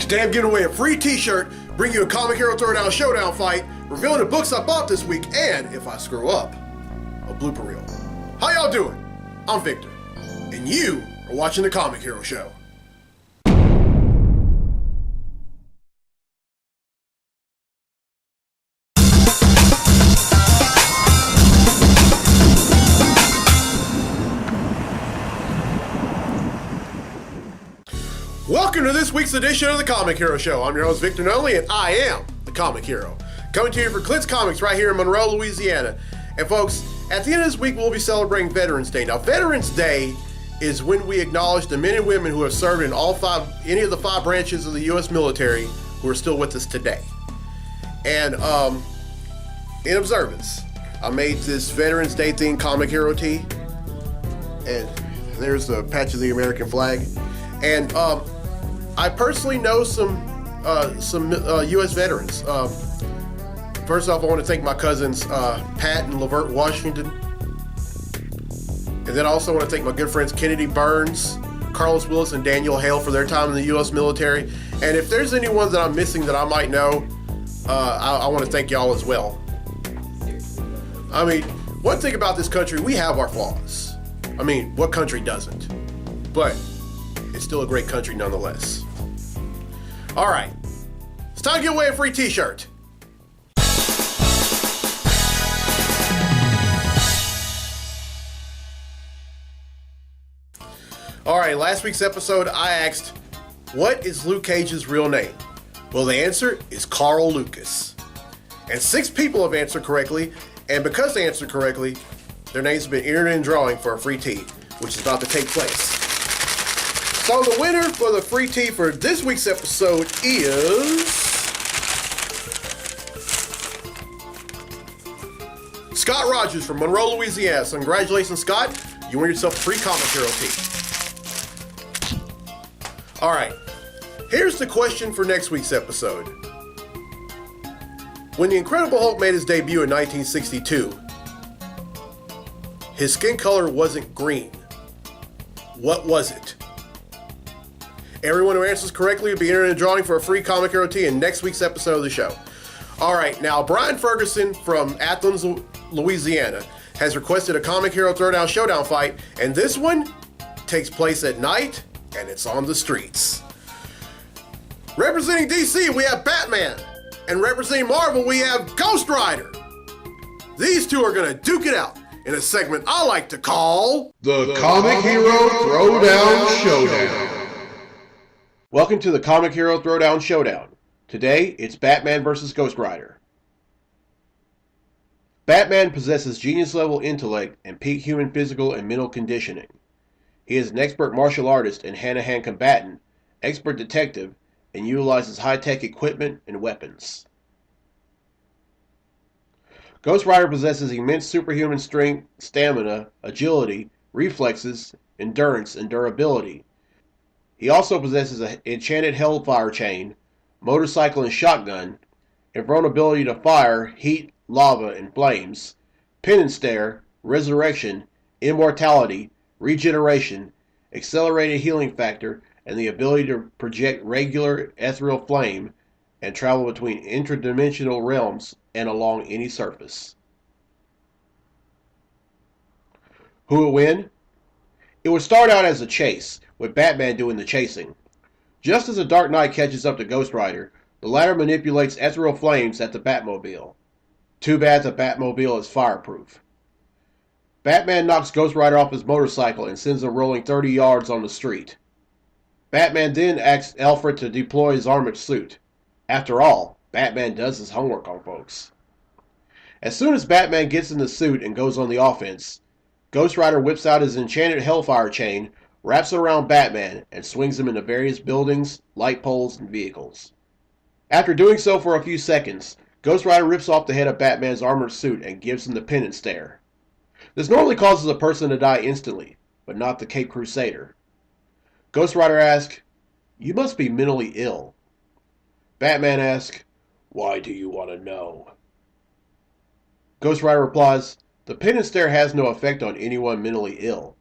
Today I'm giving away a free t-shirt, bring you a Comic Hero Throwdown Showdown fight, revealing the books I bought this week, and, if I screw up, a blooper reel. How y'all doing? I'm Victor, and you are watching the Comic Hero Show. Welcome to this week's edition of the Comic Hero Show. I'm your host, Victor Nunley, and I am the Comic Hero. Coming to you for Clint's Comics right here in Monroe, Louisiana. And folks, at the end of this week, we'll be celebrating Veterans Day. Now, Veterans Day is when we acknowledge the men and women who have served in any of the five branches of the U.S. military who are still with us today. And in observance, I made this Veterans Day themed Comic Hero tee. And there's the patch of the American flag. And I personally know some U.S. veterans. First off, I want to thank my cousins Pat and Lavert Washington. And then I also want to thank my good friends Kennedy Burns, Carlos Willis, and Daniel Hale for their time in the U.S. military. And if there's anyone that I'm missing that I might know, I want to thank y'all as well. I mean, one thing about this country, we have our flaws. I mean, what country doesn't? But it's still a great country nonetheless. All right, it's time to give away a free t-shirt. All right, last week's episode, I asked, what is Luke Cage's real name? Well, the answer is Carl Lucas. And 6 people have answered correctly, and because they answered correctly, their names have been entered in drawing for a free tee, which is about to take place. So the winner for the free tee for this week's episode is Scott Rogers from Monroe, Louisiana. So congratulations, Scott. You win yourself a free Comic Hero tee. All right, here's the question for next week's episode. When the Incredible Hulk made his debut in 1962, his skin color wasn't green. What was it? Everyone who answers correctly will be entered in a drawing for a free Comic Hero tee in next week's episode of the show. All right, now Brian Ferguson from Athens, Louisiana, has requested a Comic Hero Throwdown Showdown fight, and this one takes place at night, and it's on the streets. Representing DC, we have Batman, and representing Marvel, we have Ghost Rider. These two are going to duke it out in a segment I like to call the Comic Hero Throwdown Showdown. Welcome to the Comic Hero Throwdown Showdown. Today, it's Batman vs. Ghost Rider. Batman possesses genius-level intellect and peak human physical and mental conditioning. He is an expert martial artist and hand-to-hand combatant, expert detective, and utilizes high-tech equipment and weapons. Ghost Rider possesses immense superhuman strength, stamina, agility, reflexes, endurance, and durability. He also possesses an enchanted Hellfire chain, motorcycle and shotgun, invulnerability to fire, heat, lava, and flames, pin and stare, resurrection, immortality, regeneration, accelerated healing factor, and the ability to project regular ethereal flame and travel between interdimensional realms and along any surface. Who will win? It would start out as a chase, with Batman doing the chasing. Just as the Dark Knight catches up to Ghost Rider, the latter manipulates ethereal flames at the Batmobile. Too bad the Batmobile is fireproof. Batman knocks Ghost Rider off his motorcycle and sends him rolling 30 yards on the street. Batman then asks Alfred to deploy his armored suit. After all, Batman does his homework on folks. As soon as Batman gets in the suit and goes on the offense, Ghost Rider whips out his enchanted Hellfire chain, wraps it around Batman, and swings him into various buildings, light poles, and vehicles. After doing so for a few seconds, Ghost Rider rips off the head of Batman's armored suit and gives him the pin and stare. This normally causes a person to die instantly, but not the Cape Crusader. Ghost Rider asks, "You must be mentally ill." Batman asks, "Why do you want to know?" Ghost Rider replies, "The pin and stare has no effect on anyone mentally ill."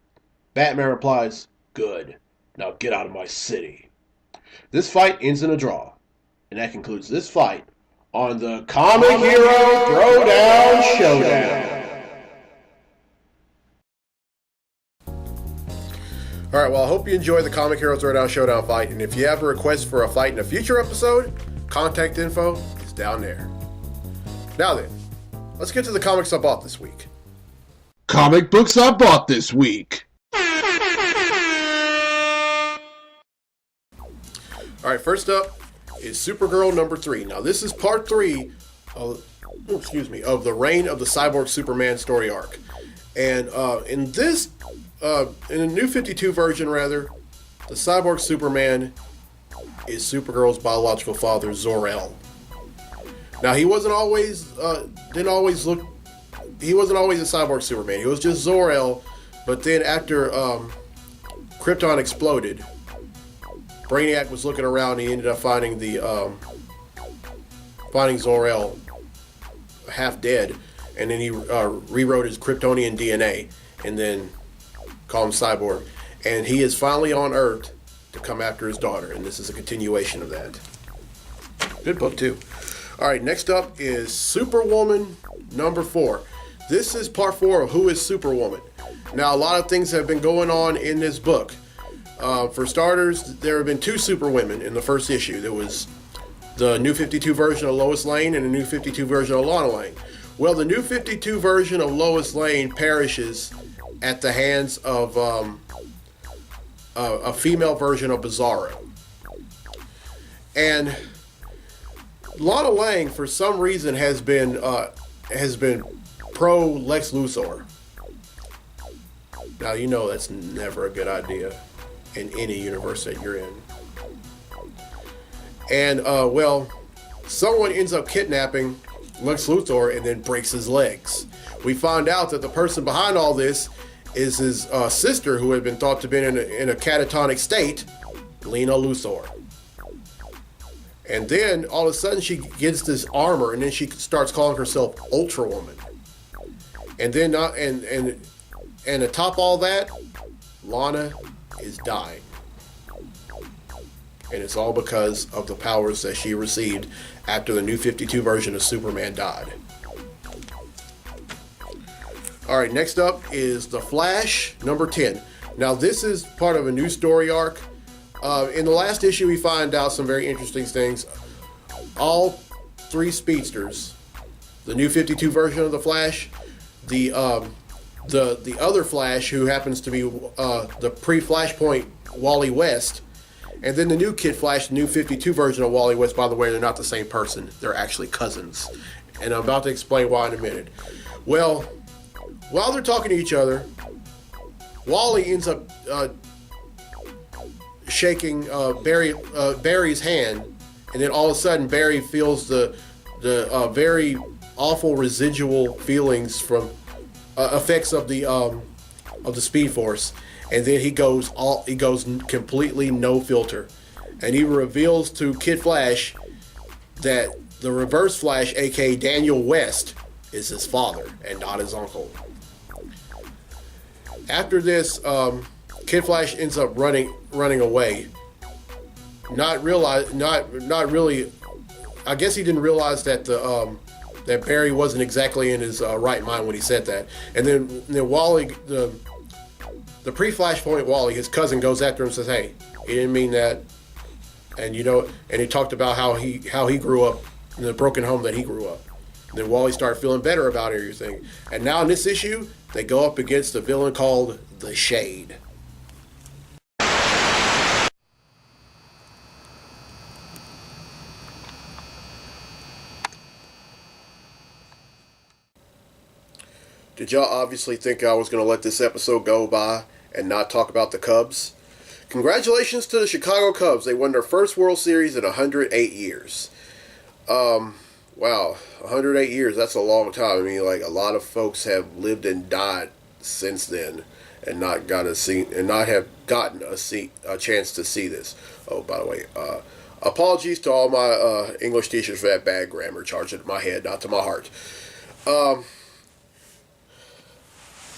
Batman replies, "Good. Now get out of my city." This fight ends in a draw. And that concludes this fight on the Comic Hero Throwdown Showdown. Alright, well, I hope you enjoyed the Comic Hero Throwdown Showdown fight, and if you have a request for a fight in a future episode, contact info is down there. Now then, let's get to the comics I bought this week. Comic books I bought this week. Alright, first up is Supergirl number 3. Now, this is part 3 of the Reign of the Cyborg Superman story arc. And in the New 52 version, rather, the Cyborg Superman is Supergirl's biological father, Zor-El. Now, he wasn't always a Cyborg Superman. He was just Zor-El, but then after Krypton exploded, Brainiac was looking around and he ended up finding Zor-El half dead, and then he rewrote his Kryptonian DNA and then called him Cyborg. And he is finally on Earth to come after his daughter, and this is a continuation of that. Good book, too. Alright, next up is Superwoman number 4. This is part 4 of Who is Superwoman. Now, a lot of things have been going on in this book. For starters, there have been 2 Superwomen in the first issue. There was the New 52 version of Lois Lane and the New 52 version of Lana Lane. Well, the New 52 version of Lois Lane perishes at the hands of a female version of Bizarro. And Lana Lang, for some reason, has been pro Lex Luthor. Now, you know that's never a good idea in any universe that you're in. And, someone ends up kidnapping Lex Luthor and then breaks his legs. We find out that the person behind all this is his sister, who had been thought to be in a catatonic state, Lena Luthor. And then, all of a sudden, she gets this armor, and then she starts calling herself Ultra Woman. And then, and to top all that, Lana is dying. And it's all because of the powers that she received after the New 52 version of Superman died. Alright, next up is The Flash, number 10. Now, this is part of a new story arc. In the last issue, we find out some very interesting things. All 3 speedsters, the New 52 version of The Flash, the other Flash, who happens to be the pre-Flashpoint Wally West, and then the new Kid Flash, the New 52 version of Wally West. By the way, they're not the same person. They're actually cousins. And I'm about to explain why in a minute. Well, while they're talking to each other, Wally ends up shaking Barry's hand, and then all of a sudden Barry feels the very awful residual feelings from effects of the Speed Force, and then he goes completely no filter, and he reveals to Kid Flash that the Reverse Flash, aka Daniel West, is his father and not his uncle. After this, Kid Flash ends up running away. Not really. I guess he didn't realize that that Barry wasn't exactly in his right mind when he said that. And then Wally, the pre-Flashpoint Wally, his cousin, goes after him and says, "Hey, he didn't mean that." And and he talked about how he grew up in the broken home that he grew up. And then Wally started feeling better about everything. And now in this issue, they go up against a villain called the Shade. Did y'all obviously think I was going to let this episode go by and not talk about the Cubs? Congratulations to the Chicago Cubs. They won their first World Series in 108 years. Wow, 108 years, that's a long time. I mean, like, a lot of folks have lived and died since then and not have gotten a chance to see this. Oh, by the way, apologies to all my English teachers for that bad grammar. Charged it to my head, not to my heart.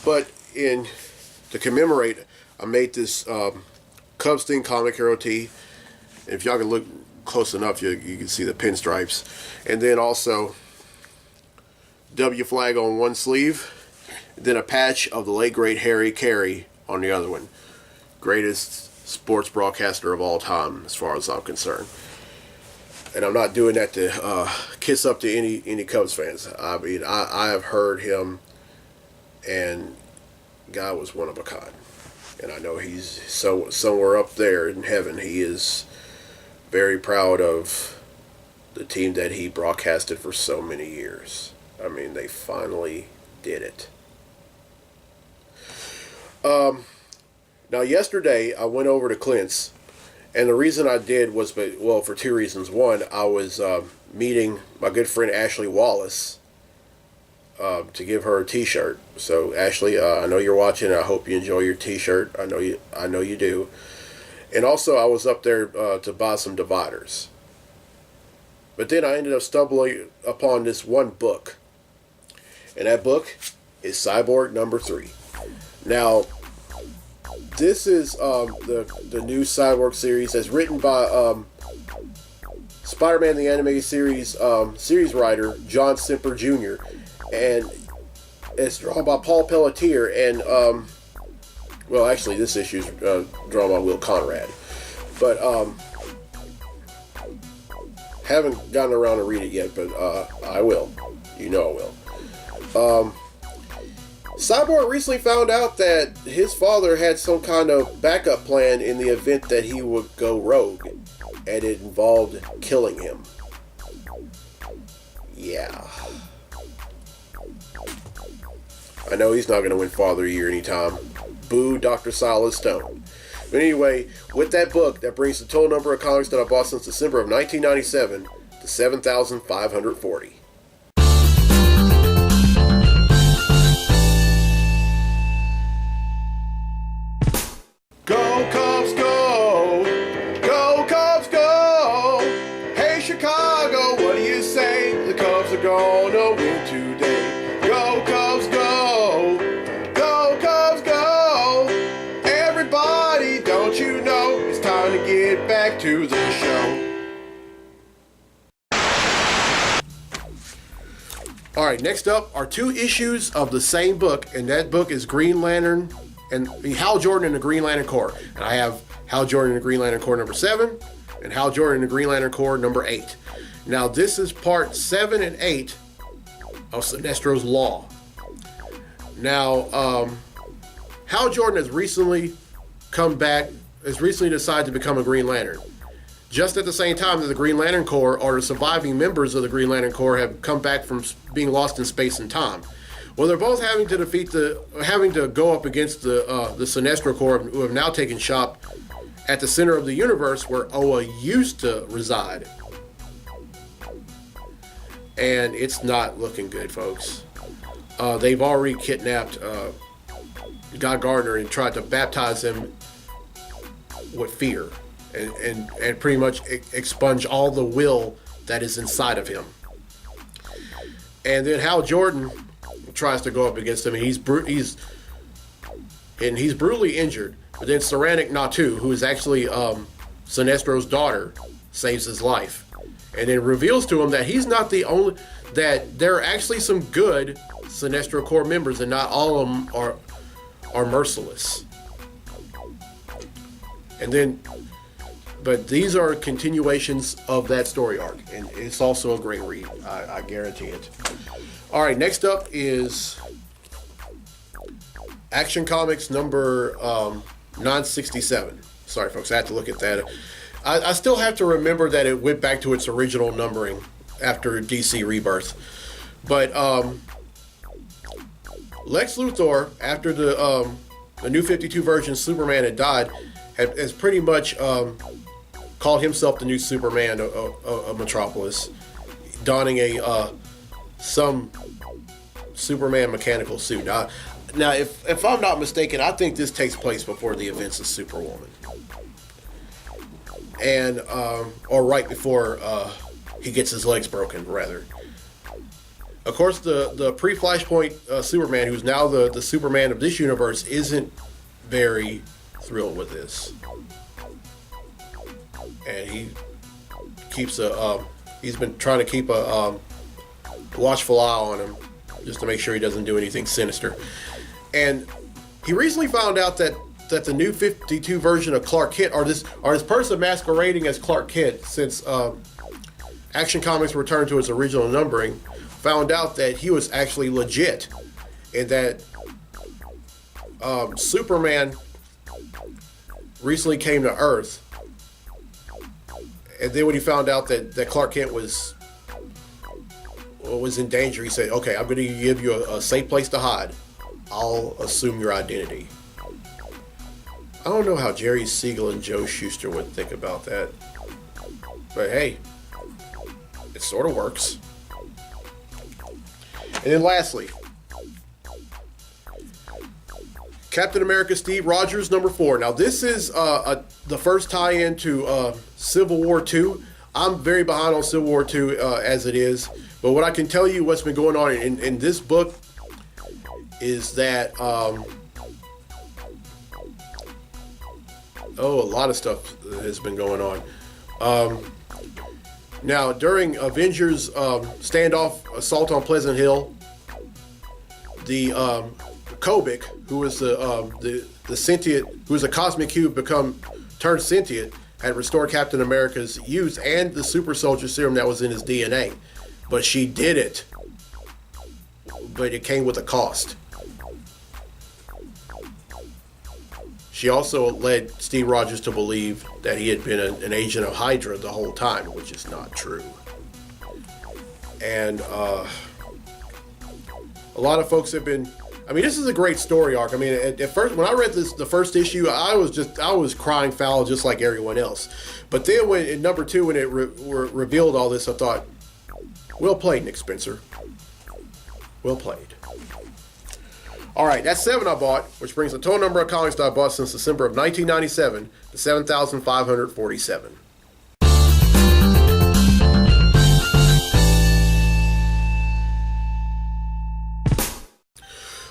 But to commemorate, I made this Cubs themed comic hero tee. If y'all can look close enough, you can see the pinstripes. And then also W flag on one sleeve, then a patch of the late great Harry Carey on the other one. Greatest sports broadcaster of all time, as far as I'm concerned. And I'm not doing that to kiss up to any Cubs fans. I mean, I have heard him, and guy was one of a kind. And I know he's somewhere up there in heaven. He is very proud of the team that he broadcasted for so many years. I mean, they finally did it. Now, yesterday, I went over to Clint's, and the reason I did was, for two reasons. One, I was meeting my good friend Ashley Wallace to give her a T-shirt. So, Ashley, I know you're watching. I hope you enjoy your T-shirt. I know you do. And also, I was up there to buy some dividers. But then I ended up stumbling upon this one book, and that book is Cyborg number 3. Now, this is the new Cyborg series that's written by Spider-Man the Animated Series series writer John Semper Jr. And it's drawn by Paul Pelletier. And, well, actually, this issue is drawn by Will Conrad. But haven't gotten around to read it yet, but I will. You know I will. Cyborg recently found out that his father had some kind of backup plan in the event that he would go rogue, and it involved killing him. Yeah. I know he's not going to win Father of the Year anytime. Boo, Dr. Silas Stone. But anyway, with that book, that brings the total number of comics that I bought since December of 1997 to 7,540. Go Cubs go! Go Cubs go! Hey Chicago, what do you say? The Cubs are gonna win today. Go Cubs go! Go Cubs go! Everybody, don't you know it's time to get back to the show. Alright, next up are 2 issues of the same book, and that book is Green Lantern and Hal Jordan and the Green Lantern Corps. And I have Hal Jordan and the Green Lantern Corps number 7 and Hal Jordan and the Green Lantern Corps number 8. Now this is part 7 and 8 of Sinestro's Law. Now, Hal Jordan has recently decided to become a Green Lantern. Just at the same time that the Green Lantern Corps, or the surviving members of the Green Lantern Corps, have come back from being lost in space and time. Well, they're both having to go up against the Sinestro Corps, who have now taken shop at the center of the universe where Oa used to reside. And it's not looking good, folks. They've already kidnapped Guy Gardner and tried to baptize him with fear and pretty much expunge all the will that is inside of him. And then Hal Jordan tries to go up against him, and he's brutally injured. But then Saranic Natu, who is actually Sinestro's daughter, saves his life, and then reveals to him that he's not the only. That there are actually some good Sinestro Corps members, and not all of them are merciless. And then, but these are continuations of that story arc, and it's also a great read. I guarantee it. All right, next up is Action Comics number 967. Sorry, folks, I had to look at that. I still have to remember that it went back to its original numbering after DC Rebirth. But Lex Luthor, after the New 52 version Superman had died, has pretty much called himself the new Superman of Metropolis, donning some Superman mechanical suit. Now if I'm not mistaken, I think this takes place before the events of Superwoman, and or right before he gets his legs broken, rather. Of course, the pre-Flashpoint Superman, who's now the Superman of this universe, isn't very thrilled with this. and he keeps he's been trying to keep a watchful eye on him just to make sure he doesn't do anything sinister. And he recently found out that the new 52 version of Clark Kent, or this person masquerading as Clark Kent, since Action Comics returned to its original numbering, found out that he was actually legit, and that Superman recently came to Earth. And then when he found out that Clark Kent was in danger, he said, okay, I'm going to give you a safe place to hide. I'll assume your identity. I don't know how Jerry Siegel and Joe Shuster would think about that. But hey, it sort of works. And then lastly, Captain America Steve Rogers #4. Now this is the first tie-in to Civil War II. I'm very behind on Civil War II as it is, but what I can tell you what's been going on in this book is that a lot of stuff has been going on. Now during Avengers standoff assault on Pleasant Hill, the Kobik, who was the sentient, who was a cosmic cube turned sentient, had restored Captain America's youth and the super soldier serum that was in his DNA. But she did it. But it came with a cost. She also led Steve Rogers to believe that he had been an agent of Hydra the whole time, which is not true. And a lot of folks have been, I mean, this is a great story arc. I mean, at first, when I read the first issue, I was crying foul just like everyone else. But then in #2, when it revealed all this, I thought, well played, Nick Spencer. Well played. All right, that's 7 I bought, which brings the total number of comics that I bought since December of 1997 to 7,547.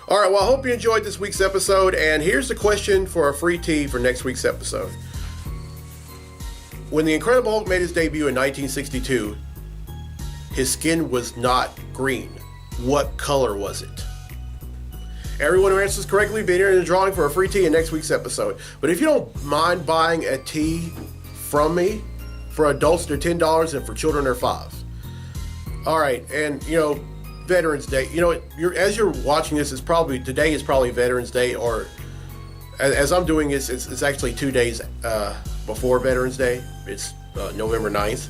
All right, well, I hope you enjoyed this week's episode, and here's the question for a free tee for next week's episode. When the Incredible Hulk made his debut in 1962, his skin was not green. What color was it? Everyone who answers correctly will be entered in the drawing for a free tee in next week's episode. But if you don't mind buying a tee from me, for adults they're $10 and for children they're $5. All right, and Veterans Day. As you're watching this, today is probably Veterans Day, or as I'm doing this, it's actually 2 days before Veterans Day. It's November 9th.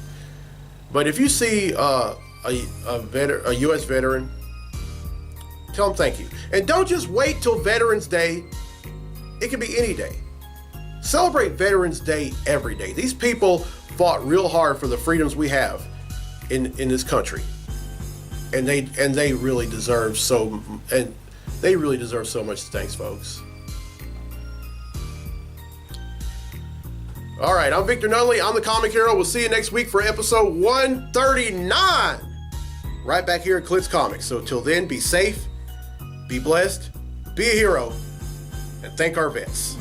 But if you see a U.S. veteran, tell them thank you. And don't just wait till Veterans Day. It can be any day. Celebrate Veterans Day every day. These people fought real hard for the freedoms we have in this country. And they really deserve so much thanks, folks. All right, I'm Victor Nunley. I'm the Comic Hero. We'll see you next week for episode 139. Right back here at Klitz Comics. So till then, be safe, be blessed, be a hero, and thank our vets.